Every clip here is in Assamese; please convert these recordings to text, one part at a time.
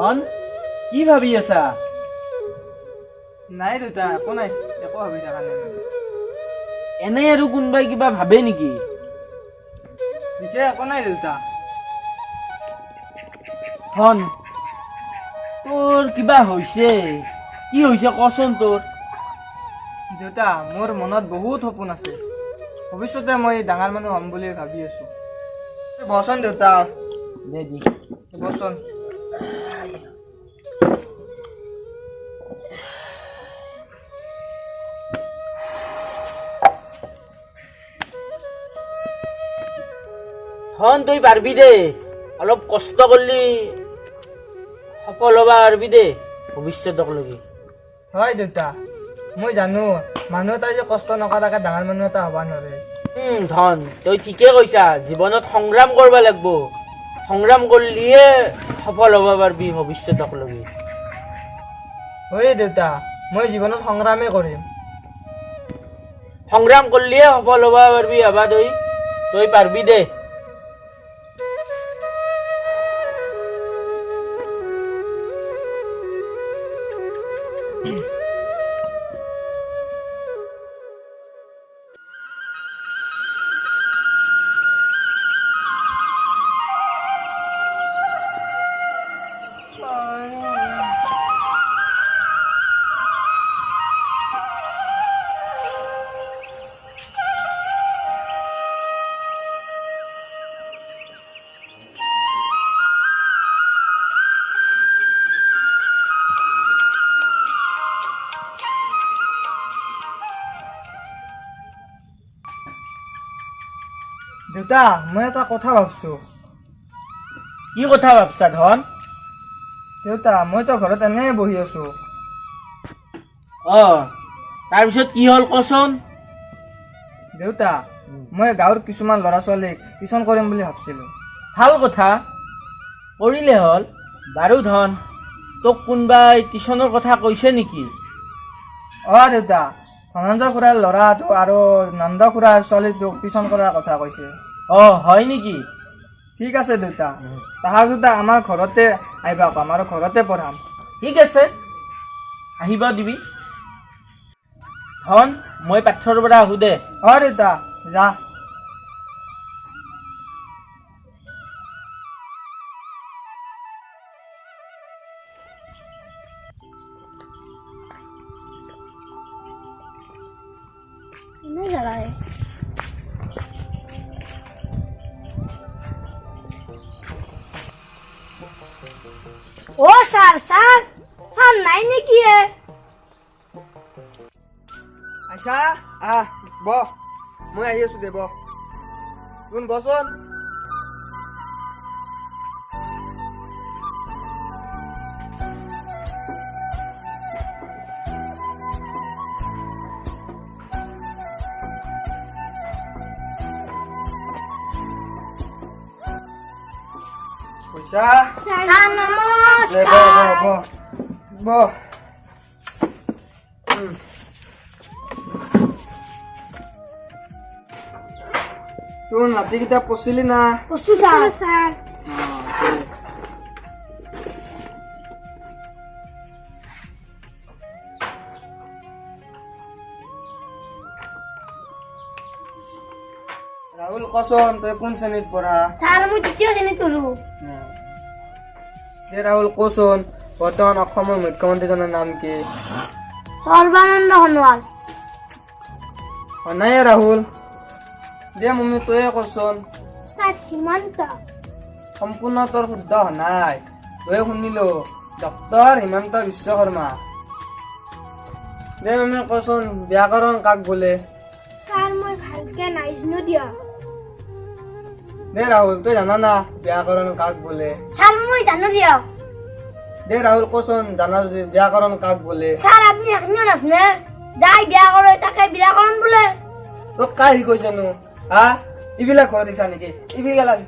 ধন কি ভাবি আছা? নাই দেউতা, একো নাই, একো ভাবি থকা নাই। এনে আৰু কোনোবাই কিবা ভাবে নেকি? বিশেষ একো নাই দেউতা। ধন তোৰ কিবা হৈছে, কি হৈছে কচোন তোৰ? দেউতা, মোৰ মনত বহুত সপোন আছে। ভৱিষ্যতে মই ডাঙৰ মানুহ হ'ম বুলি ভাবি আছো। বচোন দেউতা, দে দি বচোন। ধন তই পাৰিবি দে, অলপ কষ্ট কৰিলি সফল হ'বা পাৰিবি দে ভৱিষ্যতক লগি। হয় দেউতা, মই জানো মানুহ এটাই যে কষ্ট নকৰাকে ডাঙৰ মানুহ এটা হ'ব নোৱাৰে। ধন তই ঠিকে কৈছা, জীৱনত সংগ্ৰাম কৰিব লাগিব। সংগ্ৰাম কৰিলেহে সফল হ'ব পাৰিবি ভৱিষ্যতক লগি। হয় দেউতা, মই জীৱনত সংগ্ৰামেই কৰিম। সংগ্ৰাম কৰিলেহে সফল হ'ব পাৰিবি হবা তই, তই পাৰিবি দে। দেউতা, মই এটা কথা ভাবছো। কি কথা ভাবছা ধন? দেউতা, মইতো ঘৰত এনেই বহি আছো। তাৰপিছত কি হ'ল কচোন? দেউতা, মই গাঁৱৰ কিছুমান ল'ৰা ছোৱালীক টিউচন কৰিম বুলি ভাবছিলো। ভাল কথা, কৰিলে হ'ল। বাৰু ধন, তোক কোনোবাই টিউচনৰ কথা কৈছে নেকি? দেউতা, ধনঞ্জয় খুৰাৰ ল'ৰাটো আৰু নন্দ খুৰাৰ ছোৱালীটোক টিউচন কৰাৰ কথা কৈছে। হয় নেকি? ঠিক আছে দেউতা, তাহাক দেউতা আমাৰ ঘৰতে আহিবা কম আৰু ঘৰতে পঢ়াম। ঠিক আছে, আহিব দিবি। ধন, মই পাথৰৰ পৰা আহোঁ দে। দেউতা, যা। স্যার স্যার স্যার নাই নাকি? আইছা, ব মই আহি আছো দে, কোন বচোন। পইচা স্যার নমস্কার। ব তুন ৰাতিকেইটা পচিলি না? বস্তু স্যাৰ স্যাৰ ৰাহুল, কচোন তই কোন শ্ৰেণীত পঢ়া? স্যাৰ মই দ্বিতীয় শ্ৰেণীত পড়ো। ৰাহুল, কচোন বৰ্তমান অসমৰ মুখ্যমন্ত্ৰীজনৰ নাম কি? সৰ্বানন্দ সোণোৱাল। নাই ৰাহুল, দে মম্মী তয়ে কচোন। স্যাৰ হিমন্ত। সম্পূৰ্ণ তোৰ শুদ্ধ হোৱা নাই, তয়ে শুনিলো ডক্টৰ হিমন্ত বিশ্ব শৰ্মা। দে মম্মী কচোন ব্যাকৰণ কাক বোলে? স্যাৰ মই ভালকে নাইজনো দিয়। দে ৰাহুল, তই জানা না ব্যাকৰণ কাক বোলে? স্যাৰ মই জানো দিয়। দে ৰাহুল, কচোন জানা যদি ব্যাকৰণ কাক বোলে? স্যাৰ আপনি এখনিও নাচনে যাই বিয়া কৰে তাকে ব্যাকৰণ বলে। তোক কাই শিকাইছেনো? এইবিলাক ঘৰত দেখিছা নেকি? এইবিলাক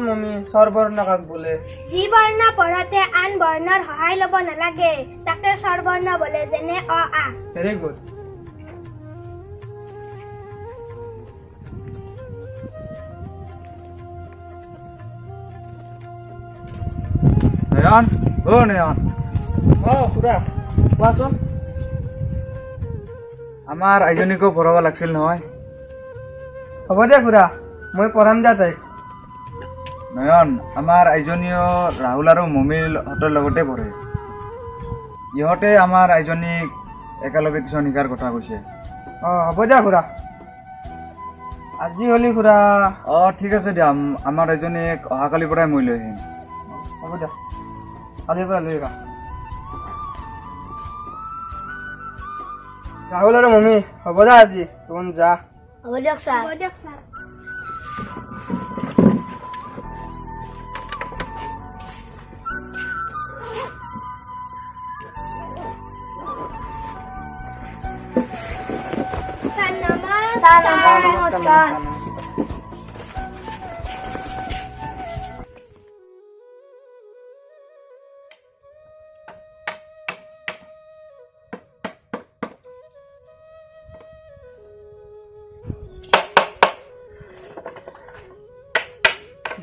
মম্মী স্বৰবৰ্ণ কাক বোলে? যি বৰ্ণ পঢ়োতে আন বৰ্ণৰ সহায় লব নালাগে তাকে স্বৰবৰ্ণ বোলে, যেনে অ আ। Very good. নয়ন নয়ন অঁ খুৰা কোৱাচোন। আমাৰ আইজনীকো পঢ়াব লাগিছিল নহয়। হ'ব দে খুৰা, মই পঢ়াম দিয়া তাইক। নয়ন, আমাৰ আইজনীও ৰাহুল আৰু মমিলহঁতৰ লগতে পঢ়ে। ইহঁতে আমাৰ আইজনীক একেলগে টিউচন শিকাৰ কথা কৈছে। অঁ হ'ব দিয়া খুৰা। আজি হ'লি খুৰা। অঁ ঠিক আছে দিয়া, আমাৰ আইজনীক অহাকালিৰ পৰাই মই লৈ আহিম। হ'ব দিয়া, কালিৰ পৰা লৈ আহিবা। ৰাহুল আৰু মমী হ'ব দে আজি, তোন যা। হ'ব দিয়ক ছাৰ। হ'ব দিয়ক ছাৰ। ছাৰ নমস্কাৰ।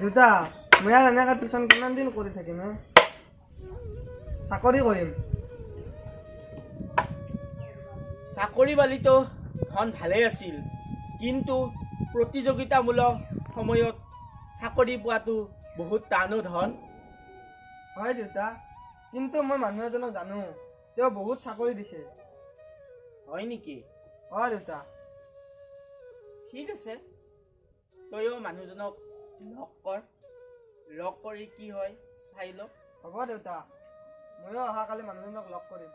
দেউতা, মই আৰু এনেকৈ টিউচন কিমান দিন কৰি থাকিম? চাকৰি কৰিম। চাকৰি বালিতো ধন ভালেই আছিল, কিন্তু প্ৰতিযোগিতামূলক সময়ত চাকৰি পোৱাটো বহুত টানো ধন। হয় দেউতা, কিন্তু মই মানুহ এজনক জানো, তেওঁ বহুত চাকৰি দিছে। হয় নেকি? হয় দেউতা। ঠিক আছে, তইও মানুহজনক লগ কৰি কি হয় চাই ল। হ'ব দেউতা, ময়ো অহাকালি মানুহজনক লগ কৰিম।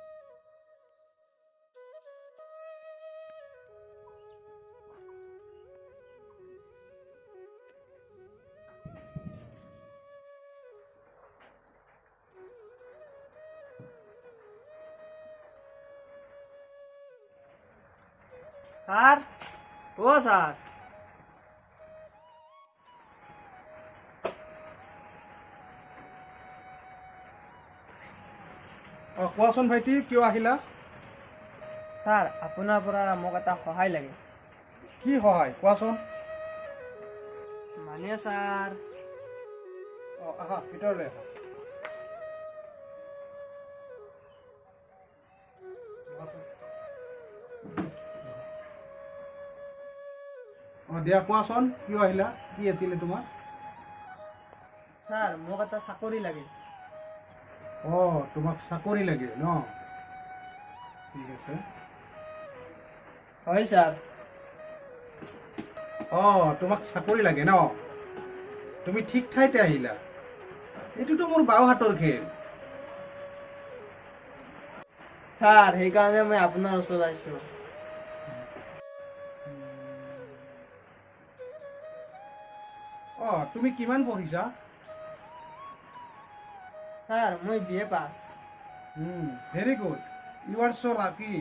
ছাৰ, অ' ছাৰ। কোৱাচোন ভাইটি, কিয় আহিলা? ছাৰ, আপোনাৰ পৰা মোক এটা সহায় লাগে। কি সহায় কোৱাচোন? মানে ছাৰ, আহা ভিতৰলৈ আহা। দিয়া কোৱাচোন, কিয় আহিলা? কি আছিলে তোমাৰ? ছাৰ মোক এটা চাকৰি লাগে। তোমাক চাকৰি লাগে ন? ঠিক আছে। হয় ছাৰ। তোমাক চাকৰি লাগে ন? তুমি ঠিক ঠাইতে আহিলা। এইটোতো মোৰ বাওঁ হাতৰ খেল। ছাৰ, সেইকাৰণে মই আপোনাৰ ওচৰত আহিছোঁ। তুমি কিমান পঢ়িছা? ছাৰ, মই BA পাছ। Very good, you are so' lucky.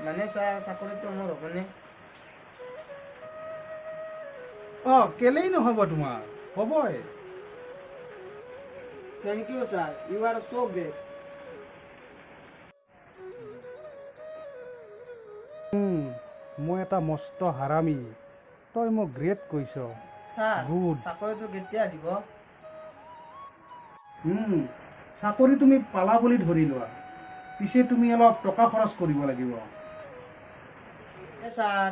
মানে ছাৰ, চাকৰিটো মোৰ হ'বনে? কেলেই নহ'ব তোমাৰ, হ'বই। Thank you sir, you are so' great. মই এটা মস্ত হাৰামী, তই মোক গ্ৰেট কৈছ। Sir, Good. চাকৰিটো কেতিয়া দিব? চাকৰি তুমি পালা বুলি ধৰি লোৱা, পিছে তুমি অলপ টকা খৰচ কৰিব লাগিব। ছাৰ,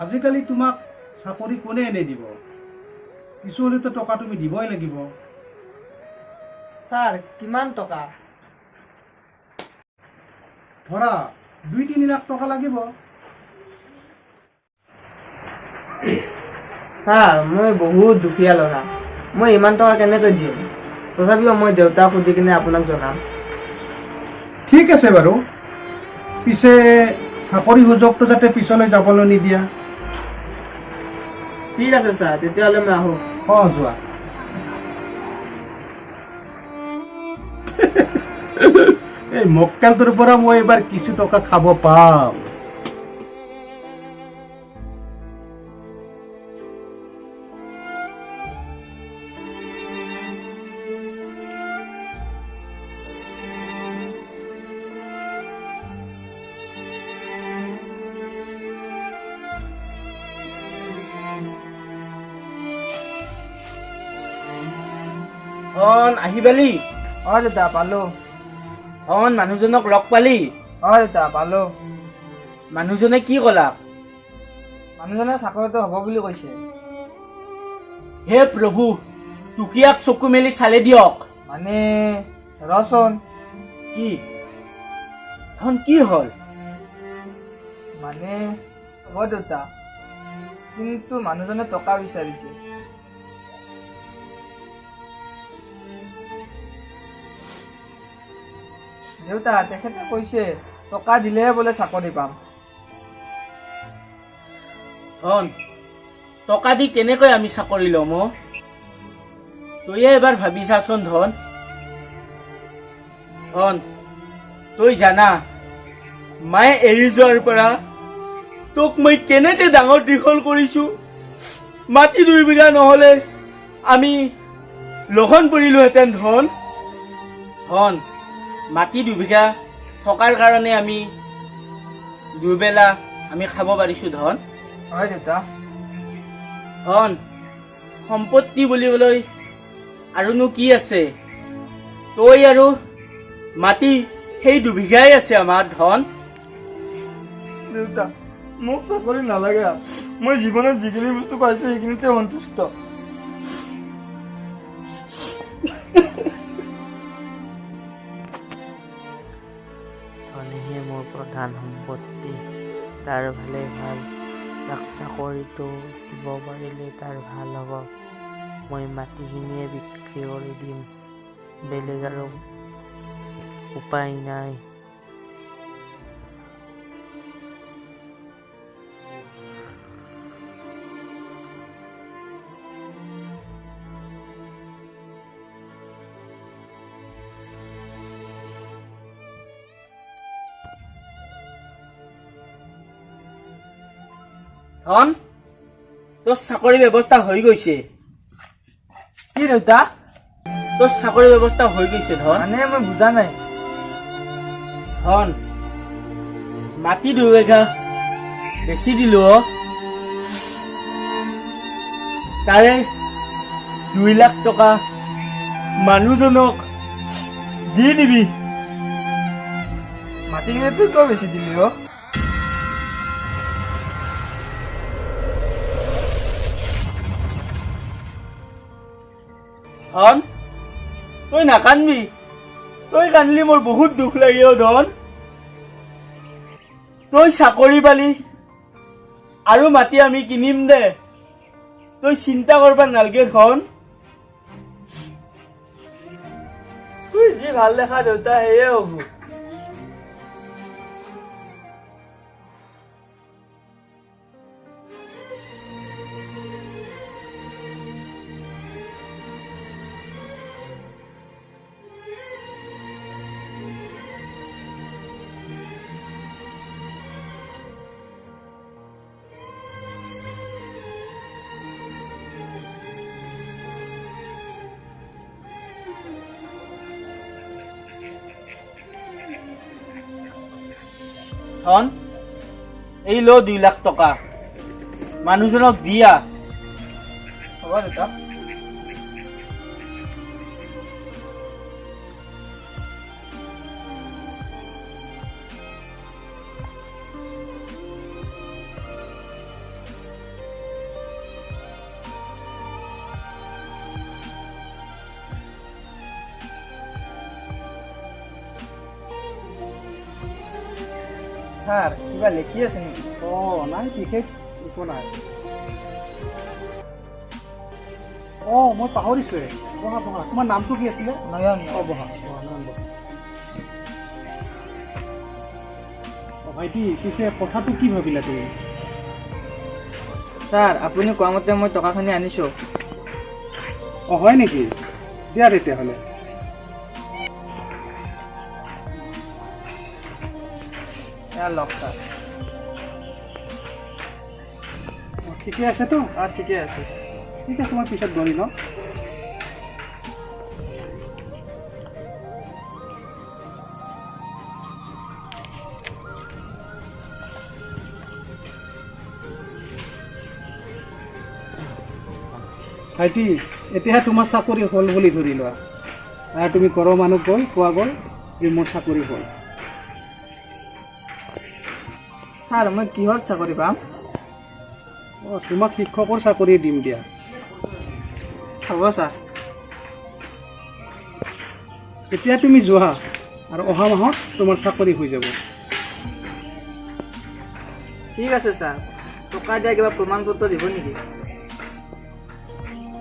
আজিকালি তোমাক চাকৰি কোনে এনে দিব? পিছলৈতো টকা তুমি দিবই লাগিব। ছাৰ, কিমান টকা? ধৰা 2-3 লাখ টকা লাগিব। ছাৰ, মই বহুত দুখীয়া ল'ৰা, মই ইমান টকা কেনেকৈ দিম? তথাপিও মই দেউতাক সুধি কিনে আপোনাক জনাম। ঠিক আছে বাৰু, পিছে চাকৰি সুযোগটো যাতে পিছলৈ যাবলৈ নিদিয়া। ঠিক আছে ছাৰ, তেতিয়াহ'লে মই আহোঁ। যোৱা। এই মক্কেলটোৰ পৰা মই এবাৰ কিছু টকা খাব পাম। ধন আহিবালি অঁ দেউতা পালোঁ। ধন মানুহজনক লগ পালি অঁ দেউতা পালোঁ। মানুহজনে কি ক'লাক? মানুহজনে চাকৰিটো হ'ব বুলি কৈছে। হে প্ৰভু টুকিয়াক চকু মেলি চালে দিয়ক। মানে ৰচোন কি ধন কি হ'ল? মানে হ'ব দেউতা, কিন্তু মানুহজনে টকা বিচাৰিছে। দেউতা তেখেতে কৈছে টকা দিলেহে বোলে চাকৰি পাম। ধন টকা দি কেনেকৈ আমি চাকৰি ল'ম? তইয়ে এবাৰ ভাবি চাচোন ধন। ধন তই জানা মায়ে এৰি যোৱাৰ পৰা তোক মই কেনেকে ডাঙৰ দীঘল কৰিছো। মাটি 2 বিঘা নহ'লে আমি লঘন পৰিলোহেঁতেন ধন। ধন মাটি 2 বিঘা থকাৰ কাৰণে আমি দুবেলা আমি খাব পাৰিছো ধন। হয় দেউতা। ধন সম্পত্তি বুলিবলৈ আৰুনো কি আছে? তই আৰু মাটি সেই 2 বিঘাই আছে আমাৰ ধন। দেউতা মোক চাকৰি নালাগে, মই জীৱনত যিখিনি বস্তু পাইছোঁ সেইখিনিতে সন্তুষ্ট। ধনেহে মোৰ প্ৰধান সম্পত্তি। তাৰ ভালে ভাল, তাক চাকৰিটো দিব পাৰিলে তাৰ ভাল হ'ব। মই মাটিখিনিয়ে বিক্ৰী কৰি দিম, বেলেগ আৰু উপায় নাই। ধন তোৰ চাকৰি ব্যৱস্থা হৈ গৈছে। কি দেউতা? তোৰ চাকৰি ব্যৱস্থা হৈ গৈছে ধন। মানে মই বুজা নাই। ধন মাটি 2 বিঘা বেছি দিলো, তাৰে 2 লাখ টকা মানুহজনক দি দিবি। মাটিখিনিতো কিয় বেছি দিলি অ? ধন তই নাকান্দিবি, তই কান্দিলি মোৰ বহুত দুখ লাগে অ ধন। তই চাকৰি পালি আৰু মাটি আমি কিনিম দে, তই চিন্তা কৰবা নালগে ধন। তুই যি ভাল দেখা দেউতা সেয়ে হ'ব। ধন এই লো 2 লাখ টকা মানুহজনক দিয়া। হ'ব দেউতা। ছাৰ কিবা লিখি আছে নেকি? অঁ নাই বিশেষ একো নাই। অঁ মই পাহৰিছোঁৱে। বহা বহা, তোমাৰ নামটো কি আছিলে? নয়ন। অঁ বহা বহা নয়ন বহা। অঁ ভাইটি পিছে কথাটো কি ভাবিলা তুমি? ছাৰ আপুনি কোৱা মতে মই টকাখিনি আনিছোঁ। অঁ হয় নেকি? দিয়া তেতিয়াহ'লে। এয়া লওক ছাৰ। অঁ ঠিকে আছেতো? অঁ ঠিকে আছে। ঠিক আছে মই পিছত গণি লওঁ। ভাইটি এতিয়া তোমাৰ চাকৰি হ'ল বুলি ধৰি লোৱা আৰু তুমি ঘৰৰ মানুহ গৈ কোৱা গ'ল যে মোৰ চাকৰি হ'ল। ছাৰ মই কিহৰ চাকৰি পাম? অঁ তোমাক শিক্ষকৰ চাকৰি দিম দিয়া। হ'ব ছাৰ। এতিয়া তুমি যোৱা আৰু অহা মাহত তোমাৰ চাকৰি হৈ যাব। ঠিক আছে ছাৰ। টকা দিয়া কিবা প্ৰমাণ পত্ৰ দিব নেকি?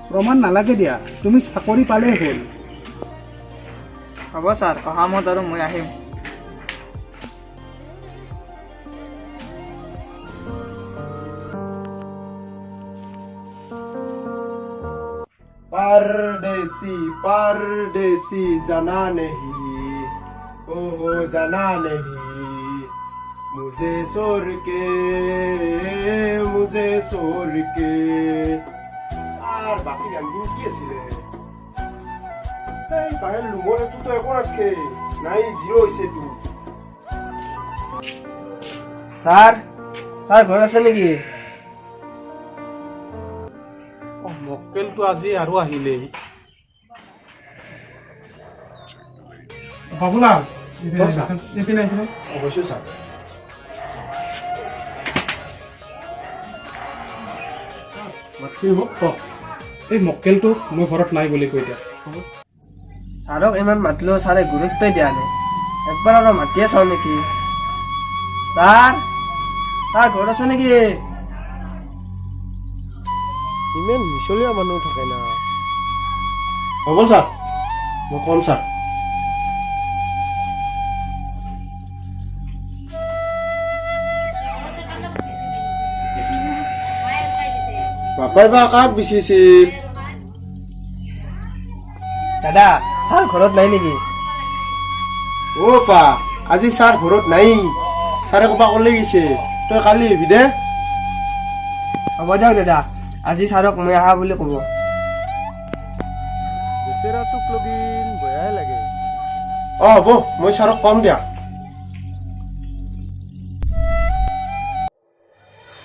প্ৰমাণ নালাগে দিয়া, তুমি চাকৰি পালেই হ'ল। হ'ব ছাৰ, অহা মাহত আৰু মই আহিম। परदेसी परदेसी जाना नहीं ओ जाना नहीं मुझे छोड़ के আর বাকি গানখিনি কি আছিলে এই বাহিৰ ৰুমৰ এইটোতো একো নাথাকে নাই জিৰ' হৈছে এইটো ছাৰ ছাৰ ঘৰত আছে নেকি? মক্কেলটো আজি আৰু আহিলেই। বাবুলাল এইপিনে অৱশ্যে ছাৰ এই মক্কেলটো মই ঘৰত নাই বুলি কৈ দিয়া। ছাৰক ইমান মাতিলেও ছাৰে গুৰুত্বই দিয়া নাই। একবাৰ আৰু মাতিয়ে চাওঁ নেকি। ছাৰ ছাৰ ঘৰত আছে নেকি? ইমান মিছলীয়া মানুহ থাকে না হ'ব ছাৰ মই ক'ম ছাৰ বাপাই বা কাক বিচাৰিছিল দাদা ছাৰ ঘৰত নাই নেকি? অ' পা আজি ছাৰ ঘৰত নাই ছাৰে ক'বা ক'লে গৈছে তই কালি আহিবি দে হ'ব দিয়ক দাদা, আজি ছাৰক মই আহা বুলি ক'ব। বেচেৰাটোক লগিন বেয়াই লাগে অঁ হ'ব মই ছাৰক ক'ম দিয়া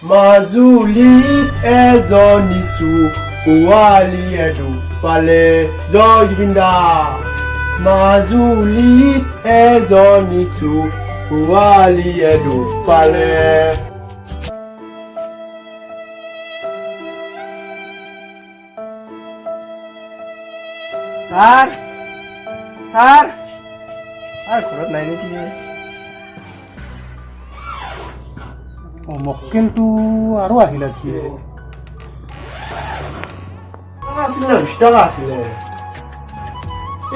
মাজুলীত এজনী ছোৱালীয়ে পালে জয় জুবিনদা মাজুলীত এজনী ছোৱালীয়ে পালে ছাৰ ছাৰ ছাৰ ঘৰত নাই নেকি? মক্কেলটো আৰু আহিল আজি। আছিলে 20 টকা আছিলে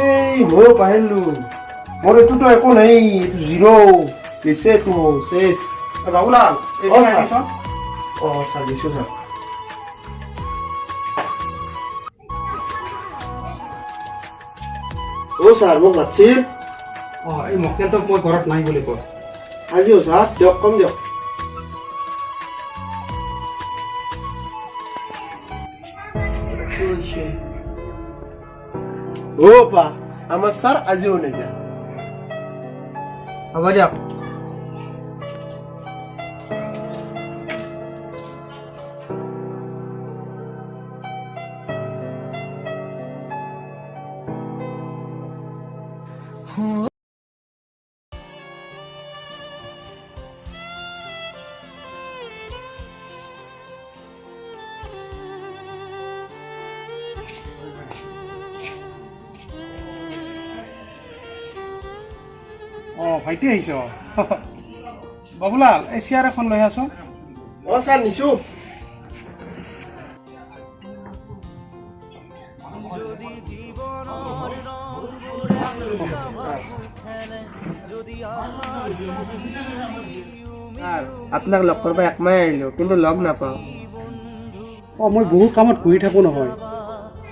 এই ময়ো পাহৰিলো মোৰ এইটোতো একো নাই এইটো জিৰ' পিছে এইটো শেষ বাবুলাল অঁ ছাৰ অঁ ছাৰ দিছোঁ ছাৰ অ' ছাৰ মোক মাতিছিল অঁ এই মক্কেলটোক মই ঘৰত নাই বুলি কয়। আজিও ছাৰ দিয়ক কম দিয়ক অ' পা আমাৰ ছাৰ আজিও নাযায় হ'ব দিয়ক। অঁ ভাইটি আহিছ বাবুলাল এই চেয়াৰ এখন লৈ আছো। অঁ ছাৰ নিছোঁ ছাৰ আপোনাক লগ কৰিব একমাহে আহিলোঁ কিন্তু লগ নাপাওঁ। অঁ মই বহুত কামত ঘূৰি থাকোঁ নহয়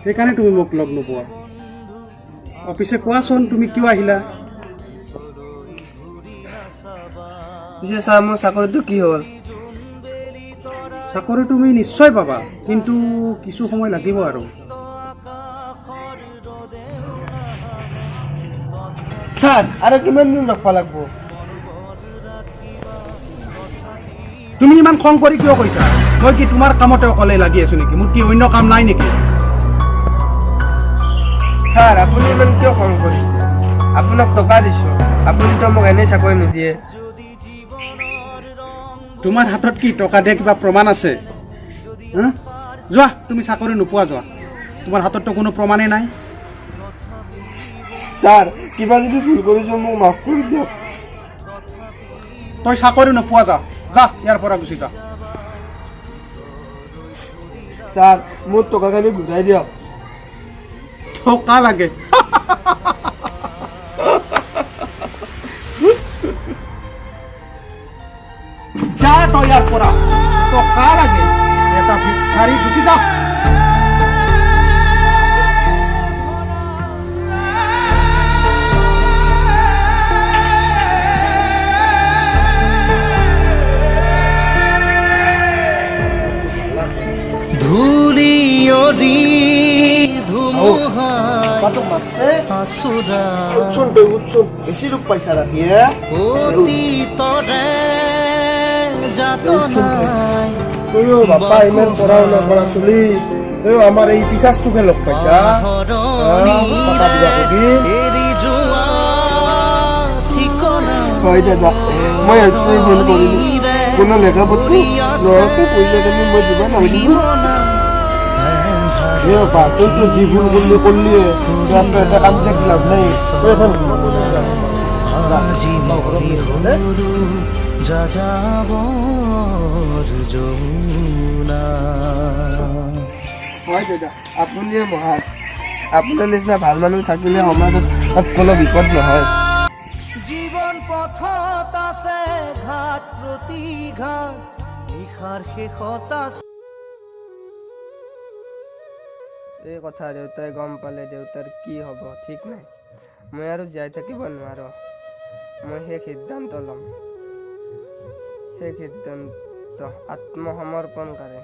সেইকাৰণে তুমি মোক লগ নোপোৱা। অঁ পিছে কোৱাচোন তুমি কিয় আহিলা? পিছে ছাৰ মোৰ চাকৰিটো কি হ'ল? চাকৰি তুমি নিশ্চয় পাবা কিন্তু কিছু সময় লাগিব আৰু। ছাৰ আৰু কিমান দিন ৰখিব লাগিব? তুমি ইমান খং কৰি কিয় কৈছা? মই কি তোমাৰ কামতে অকলে লাগি আছো নেকি? মোৰ কি অন্য কাম নাই নেকি? ছাৰ আপুনি ইমান কিয় খং কৰিছে? আপোনাক টকা দিছোঁ, আপুনিতো মোক এনেই চাকৰি নিদিয়ে। তোমাৰ হাতত কি টকা দিয়া কিবা প্ৰমাণ আছে? যোৱা, তুমি চাকৰি নোপোৱা, যোৱা। তোমাৰ হাতততো কোনো প্ৰমাণেই নাই। ছাৰ কিবা যদি ভুল কৰিছোঁ মোক মাফ কৰি দিয়ক। তই চাকৰি নোপোৱা, যা যা, ইয়াৰ পৰা গুচি যা। ছাৰ মোৰ টকাখিনি ঘূৰাই দিয়ক। টকা লাগে? যা তই ইয়াৰ পৰা, টকা লাগে? এটা ভিক্ষাৰী, গুচি যা। ধূলিয়ৰি ধুমুহা আচুৰা বেছি ৰূপ পাইছা ৰাতি অতীতৰে যাতনাই তইও বাপা ইমান পঢ়া শুনা কৰা চলি, তইও আমাৰ এই বিকাশটোকে লগ পাইছা। টকা দিবা কবি। এৰি যোৱা ঠিকনা হয় দাদা, মই এইটোৱে ভুল কৰিলোঁ। কোনো লেখা পত্ৰ ল'ৰাটো পইচা কালি মই দিব নালাগিব। বাপা তইতো যি ভুল কৰলি এটা কাম যে লাভ নাই। তই এখন আজি যা যাবৰ যমুনা। হয় দাদা, আপুনিয়ে মহান। আপোনাৰ নিচিনা ভাল মানুহ থাকিলে সমাজত কোনো বিপদ নহয়। জীৱন পথত আছে ঘাট প্ৰতিঘাত, নিশাৰ শেষত আছে। এই কথা দেউতাই গম পালে দেউতাৰ কি হ'ব ঠিক নাই। মই আৰু জীয়াই থাকিব নোৱাৰোঁ। মই সেই সিদ্ধান্ত ল'ম, সেই সিদ্ধান্ত আত্মসমৰ্পণকাৰী।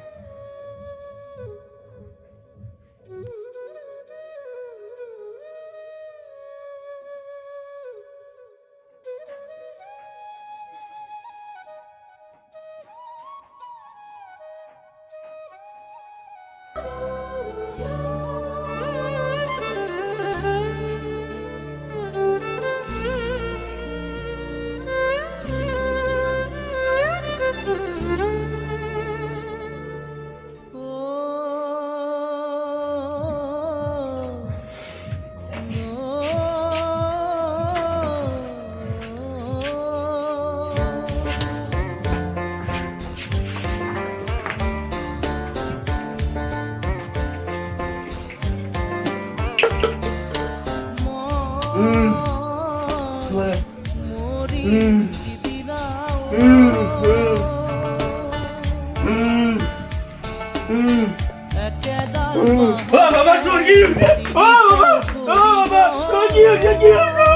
বাবা তোৰ কি হয়েছে? ও বাবা, ও বাবা তোৰ কি হয়েছে? কি হয়েছে?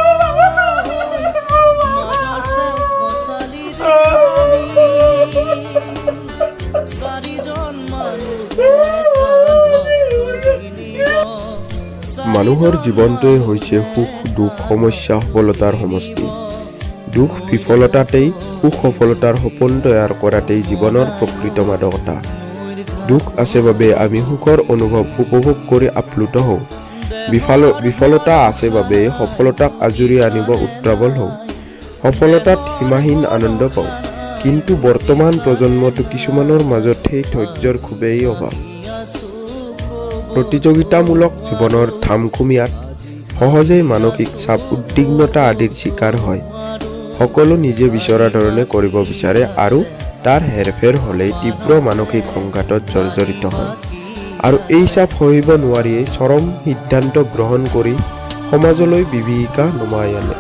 মানুহৰ জীৱনটোৱে হৈছে সুখ দুখ সমস্যা সফলতাৰ সমষ্টি। দুখ বিফলতাতেই সুখ সফলতাৰ সপোন তৈয়াৰ কৰাতেই জীৱনৰ প্ৰকৃত মাদকতা। দুখ আছে বাবে আমি সুখৰ অনুভৱ উপভোগ কৰি আপ্লুত হওঁ। বিফলতা আছে বাবে সফলতাক আজৰি আনিব উত্ৰাৱল হওঁ। সফলতাত সীমাহীন আনন্দ পাওঁ, কিন্তু বৰ্তমান প্ৰজন্মটো কিছুমানৰ মাজত সেই ধৈৰ্যৰ খুবেই অভাৱ। প্ৰতিযোগিতামূলক জীৱনৰ ধামখুমীয়াত সহজেই মানসিক চাপ উদ্বিগ্নতা আদিৰ চিকাৰ হয়। সকলো নিজে বিচৰা ধৰণে কৰিব বিচাৰে আৰু তাৰ হেৰফেৰ হ'লেই তীব্ৰ মানসিক সংঘাতত জৰ্জৰিত হয় আৰু এই চাপ সহিব নোৱাৰিয়েই চৰম সিদ্ধান্ত গ্ৰহণ কৰি সমাজলৈ বিভীষিকা নমাই আনে।